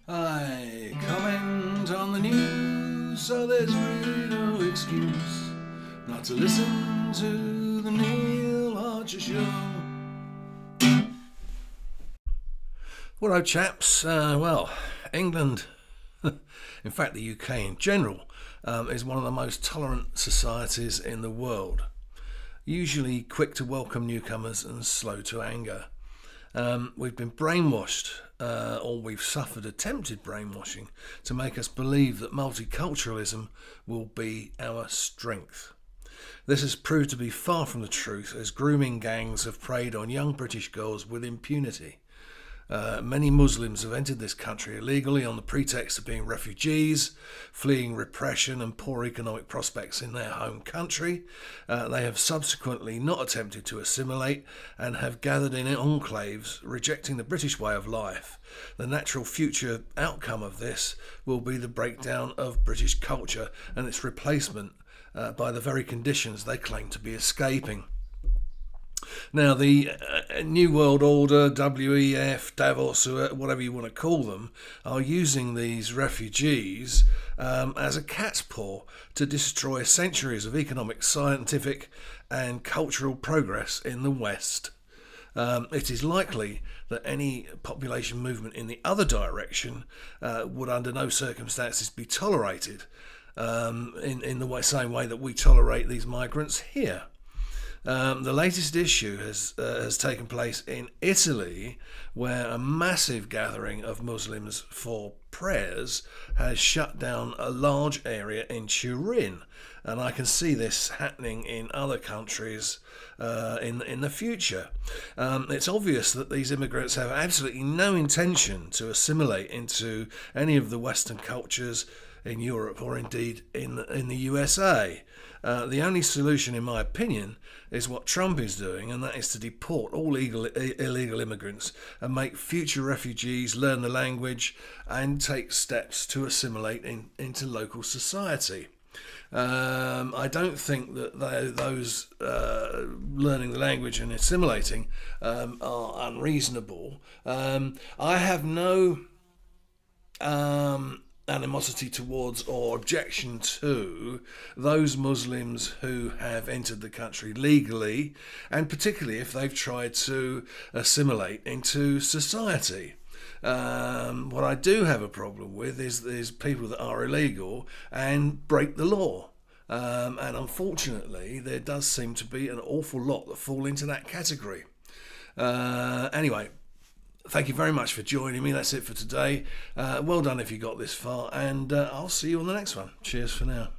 I comment on the news, so there's really no excuse not to listen to the Neil Archer Show. Hello, chaps. England, in fact, the UK in general, is one of the most tolerant societies in the world. Usually quick to welcome newcomers and slow to anger. We've been brainwashed, or we've suffered attempted brainwashing to make us believe that multiculturalism will be our strength. This has proved to be far from the truth, as grooming gangs have preyed on young British girls with impunity. Many Muslims have entered this country illegally on the pretext of being refugees, fleeing repression and poor economic prospects in their home country. They have subsequently not attempted to assimilate and have gathered in enclaves, rejecting the British way of life. The natural future outcome of this will be the breakdown of British culture and its replacement by the very conditions they claim to be escaping. Now, the New World Order, WEF, Davos, whatever you want to call them, are using these refugees as a cat's paw to destroy centuries of economic, scientific and cultural progress in the West. It is likely that any population movement in the other direction would under no circumstances be tolerated in the same way that we tolerate these migrants here. The latest issue has taken place in Italy, where a massive gathering of Muslims for prayers has shut down a large area in Turin, and I can see this happening in other countries in the future. It's obvious that these immigrants have absolutely no intention to assimilate into any of the Western cultures in Europe or indeed in the USA. The only solution, in my opinion, is what Trump is doing, and that is to deport all illegal immigrants and make future refugees learn the language and take steps to assimilate into local society. I don't think that those learning the language and assimilating are unreasonable. I have no animosity towards or objection to those Muslims who have entered the country legally, and particularly if they've tried to assimilate into society. What I do have a problem with is people that are illegal and break the law. And unfortunately, there does seem to be an awful lot that fall into that category. Anyway, thank you very much for joining me. That's it for today. Well done if you got this far, and I'll see you on the next one. Cheers for now.